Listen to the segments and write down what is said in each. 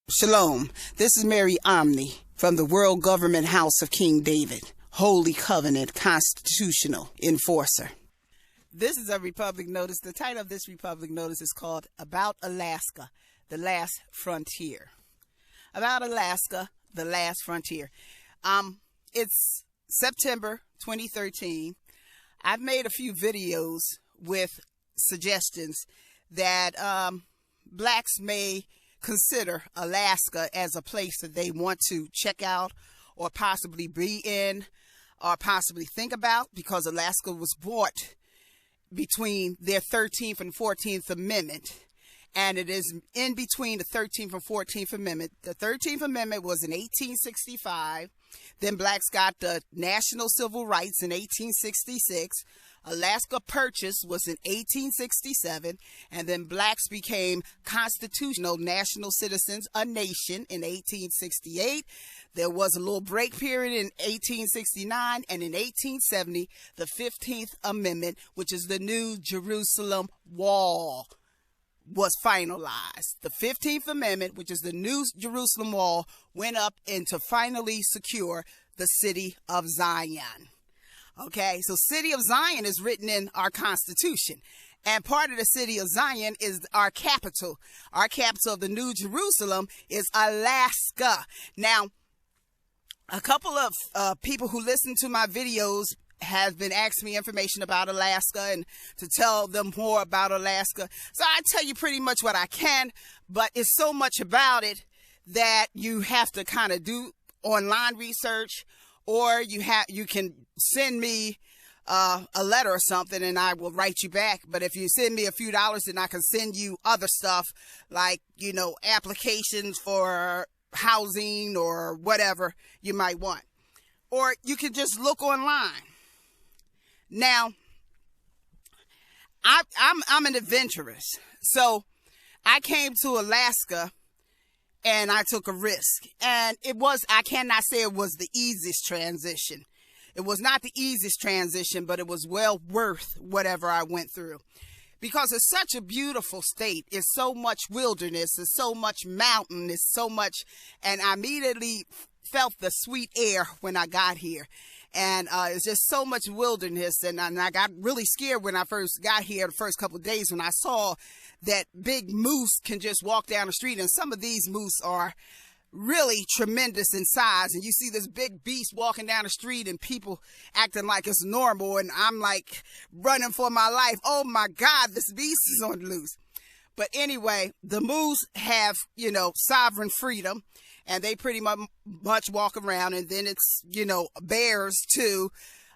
Shalom, this is Mary Omni from the World Government House of King David, Holy Covenant Constitutional Enforcer. This is a Republic Notice. The title of this Republic Notice is called About Alaska, the Last Frontier. About Alaska, the Last Frontier. It's September 2013. I've made a few videos with suggestions that blacks may consider Alaska as a place that they want to check out or possibly be in or possibly think about, because Alaska was bought between their 13th and 14th Amendment, and it is in between the 13th and 14th Amendment. The 13th Amendment was in 1865. Then blacks got the national civil rights in 1866. Alaska Purchase was in 1867, and then blacks became constitutional national citizens, a nation, in 1868. There was a little break period in 1869, and in 1870, the 15th Amendment, which is the New Jerusalem Wall, was finalized. The 15th Amendment, which is the New Jerusalem Wall, went up and to finally secure the city of Zion. Okay, so City of Zion is written in our Constitution. And part of the City of Zion is our capital. Our capital of the New Jerusalem is Alaska. Now, a couple of people who listen to my videos have been asking me information about Alaska and to tell them more about Alaska. So I tell you pretty much what I can, but it's so much about it that you have to kind of do online research, or you can send me a letter or something and I will write you back. But if you send me a few dollars, then I can send you other stuff like, applications for housing or whatever you might want. Or you can just look online. Now, I'm an adventurous, so I came to Alaska and I took a risk. And I cannot say it was the easiest transition. It was not the easiest transition, but it was well worth whatever I went through. Because it's such a beautiful state. It's so much wilderness. It's so much mountain. It's so much. And I immediately felt the sweet air when I got here. And it's just so much wilderness. And I got really scared when I first got here the first couple of days when I saw that big moose can just walk down the street. And some of these moose are really tremendous in size. And you see this big beast walking down the street and people acting like it's normal. And I'm like running for my life. Oh, my God, this beast is on the loose. But anyway, the moose have, sovereign freedom. And they pretty much walk around, and then it's, bears too.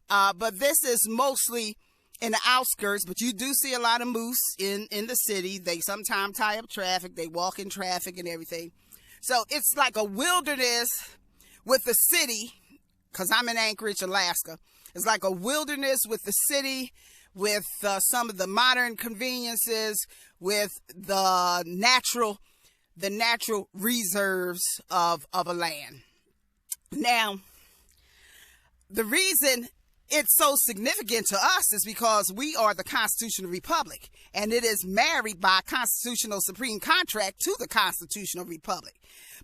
But this is mostly in the outskirts, but you do see a lot of moose in the city. They sometimes tie up traffic. They walk in traffic and everything. So it's like a wilderness with the city, because I'm in Anchorage, Alaska. It's like a wilderness with the city, with some of the modern conveniences, with the natural reserves of a land. Now, the reason it's so significant to us is because we are the Constitutional Republic, and it is married by a constitutional supreme contract to the Constitutional Republic.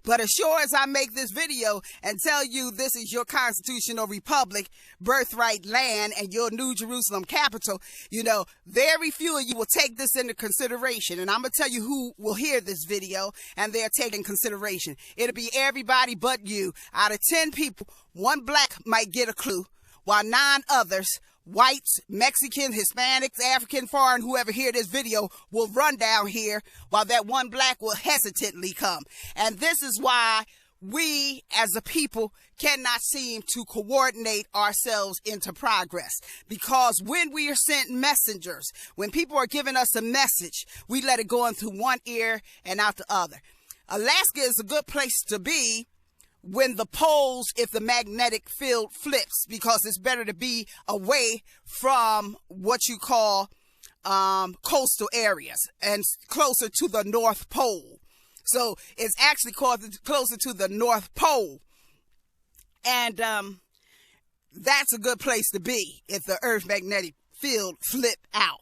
But as sure as I make this video and tell you this is your Constitutional Republic, birthright land, and your New Jerusalem capital, very few of you will take this into consideration. And I'm going to tell you who will hear this video and they're taking consideration. It'll be everybody but you. Out of 10 people, 1 black might get a clue, while 9 others, whites, Mexicans, Hispanics, African, foreign, whoever hear this video will run down here, while that 1 black will hesitantly come. And this is why we as a people cannot seem to coordinate ourselves into progress. Because when we are sent messengers, when people are giving us a message, we let it go in through one ear and out the other. Alaska is a good place to be when the poles, if the magnetic field flips, because it's better to be away from what you call coastal areas and closer to the North Pole. So it's actually closer to the North Pole. And that's a good place to be if the Earth magnetic field flip out.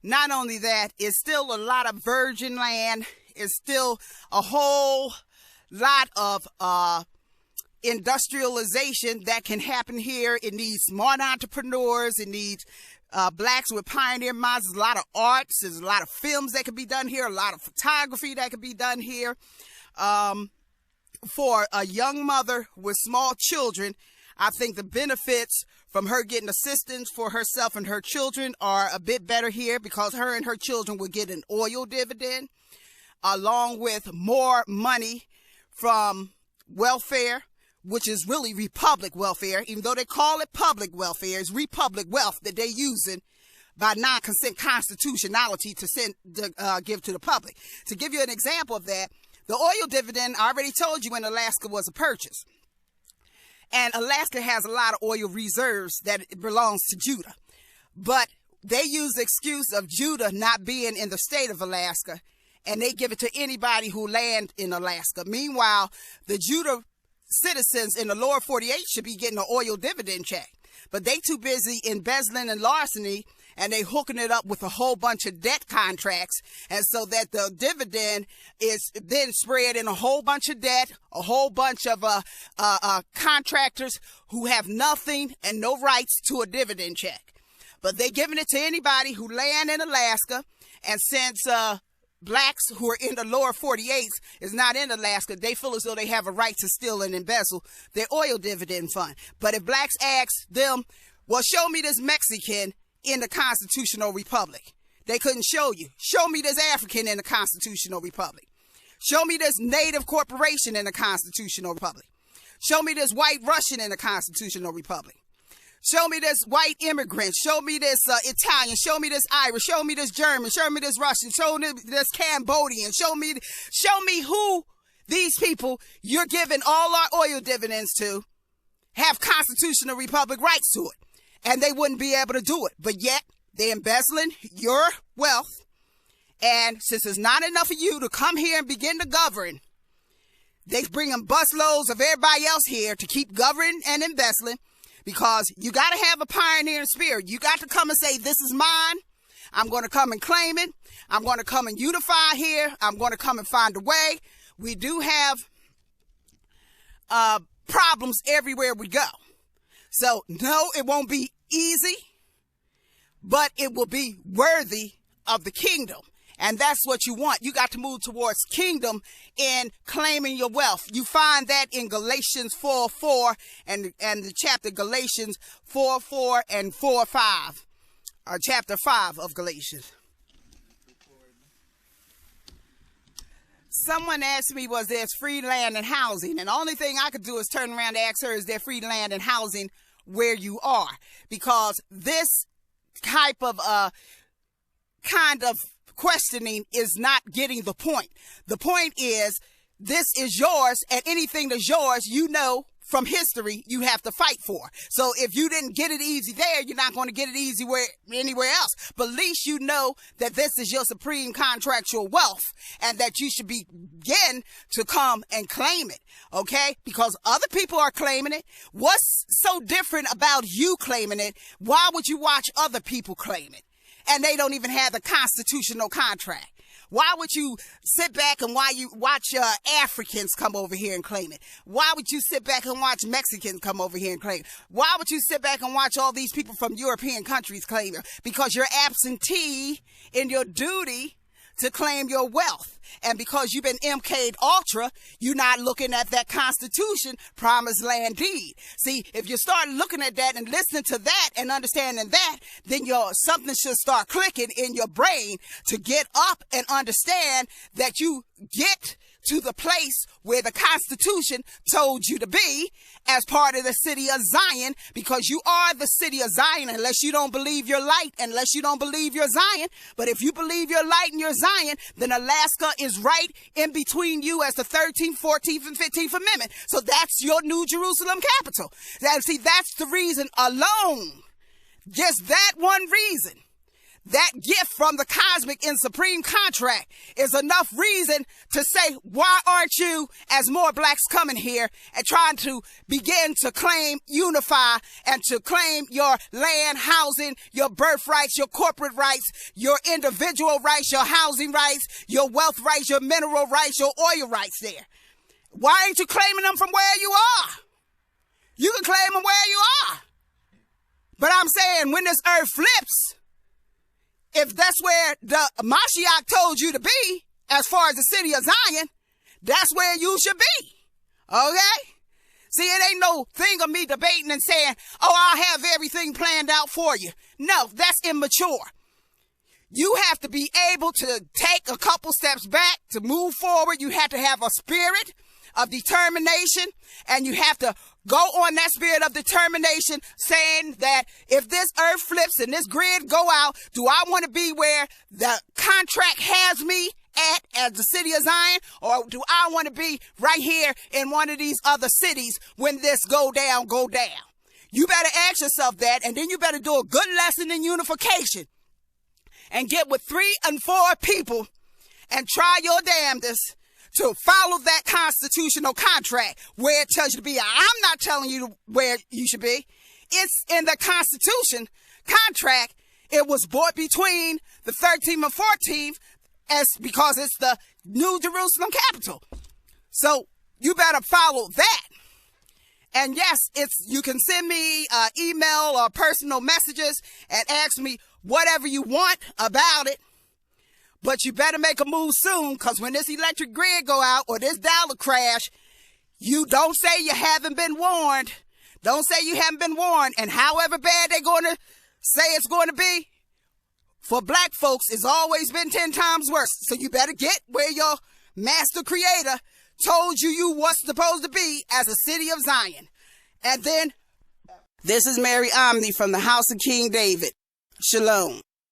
Not only that, it's still a lot of virgin land. It's still a whole lot of industrialization that can happen here. It needs smart entrepreneurs. It needs blacks with pioneer minds. There's a lot of arts. There's a lot of films that can be done here. A lot of photography that can be done here. For a young mother with small children, I think the benefits from her getting assistance for herself and her children are a bit better here, because her and her children will get an oil dividend along with more money from welfare, which is really republic welfare. Even though they call it public welfare, it's republic wealth that they're using by non-consent constitutionality to give to the public. To give you an example of that, the oil dividend, I already told you, in Alaska was a purchase. And Alaska has a lot of oil reserves that belongs to Judah. But they use the excuse of Judah not being in the state of Alaska, and they give it to anybody who land in Alaska. Meanwhile, the Judah citizens in the lower 48 should be getting an oil dividend check. But they too busy embezzling and larceny, and they hooking it up with a whole bunch of debt contracts. And so that the dividend is then spread in a whole bunch of debt, a whole bunch of contractors who have nothing and no rights to a dividend check. But they're giving it to anybody who land in Alaska. And since blacks who are in the lower 48 is not in Alaska, they feel as though they have a right to steal and embezzle their oil dividend fund. But if blacks ask them, well, show me this Mexican in the constitutional republic, they couldn't show you. Show me this African in the constitutional republic. Show me this native corporation in the constitutional republic. Show me this white Russian in the constitutional republic. Show me this white immigrant. Show me this Italian. Show me this Irish. Show me this German. Show me this Russian. Show me this Cambodian. Show me who these people you're giving all our oil dividends to have constitutional republic rights to it. And they wouldn't be able to do it. But yet, they're embezzling your wealth. And since there's not enough of you to come here and begin to govern, they bring them busloads of everybody else here to keep governing and embezzling. Because you got to have a pioneering spirit. You got to come and say, this is mine. I'm going to come and claim it. I'm going to come and unify here. I'm going to come and find a way. We do have problems everywhere we go. So, no, it won't be easy, but it will be worthy of the kingdom. And that's what you want. You got to move towards kingdom in claiming your wealth. You find that in Galatians 4:4 and the chapter Galatians 4:4 and 4:5, or chapter 5 of Galatians. Someone asked me, was there free land and housing? And the only thing I could do is turn around and ask her, is there free land and housing where you are? Because this type of questioning is not getting the point. The point is, this is yours, and anything that's yours, you know from history, you have to fight for. So if you didn't get it easy there, you're not going to get it easy anywhere else. But at least you know that this is your supreme contractual wealth, and that you should begin to come and claim it, okay? Because other people are claiming it. What's so different about you claiming it? Why would you watch other people claim it? And they don't even have the constitutional contract. Why would you sit back and watch Africans come over here and claim it? Why would you sit back and watch Mexicans come over here and claim it? Why would you sit back and watch all these people from European countries claim it? Because you're absentee in your duty to claim your wealth. And because you've been MK'd ultra, you're not looking at that Constitution promised land deed. See, if you start looking at that and listening to that and understanding that, then something should start clicking in your brain to get up and understand that you get to the place where the Constitution told you to be as part of the city of Zion, because you are the city of Zion, unless you don't believe you're light, unless you don't believe you're Zion. But if you believe you're light and you're Zion, then Alaska is right in between you as the 13th, 14th, and 15th Amendment. So that's your New Jerusalem capital. See, that's the reason alone, just that one reason, that gift from the cosmic and supreme contract is enough reason to say, why aren't you, as more blacks coming here and trying to begin to claim, unify, and to claim your land, housing, your birthrights, your corporate rights, your individual rights, your housing rights, your wealth rights, your mineral rights, your oil rights there. Why ain't you claiming them from where you are? You can claim them where you are. But I'm saying when this earth flips, if that's where the Mashiach told you to be, as far as the city of Zion, that's where you should be. Okay? See, it ain't no thing of me debating and saying, oh, I'll have everything planned out for you. No, that's immature. You have to be able to take a couple steps back to move forward. You have to have a spirit of determination, and you have to go on that spirit of determination, saying that if this earth flips and this grid go out, do I want to be where the contract has me at as the city of Zion, or do I want to be right here in one of these other cities when this go down? You better ask yourself that, and then you better do a good lesson in unification and get with 3 and 4 people and try your damnedest to follow that constitutional contract where it tells you to be. I'm not telling you where you should be. It's in the Constitution contract. It was bought between the 13th and 14th because it's the New Jerusalem capital. So you better follow that. And yes, you can send me email or personal messages and ask me whatever you want about it. But you better make a move soon, because when this electric grid go out or this dollar crash, you don't say you haven't been warned. Don't say you haven't been warned. And however bad they're going to say it's going to be, for black folks, it's always been 10 times worse. So you better get where your master creator told you was supposed to be as a city of Zion. And then, this is Mary Omni from the House of King David. Shalom.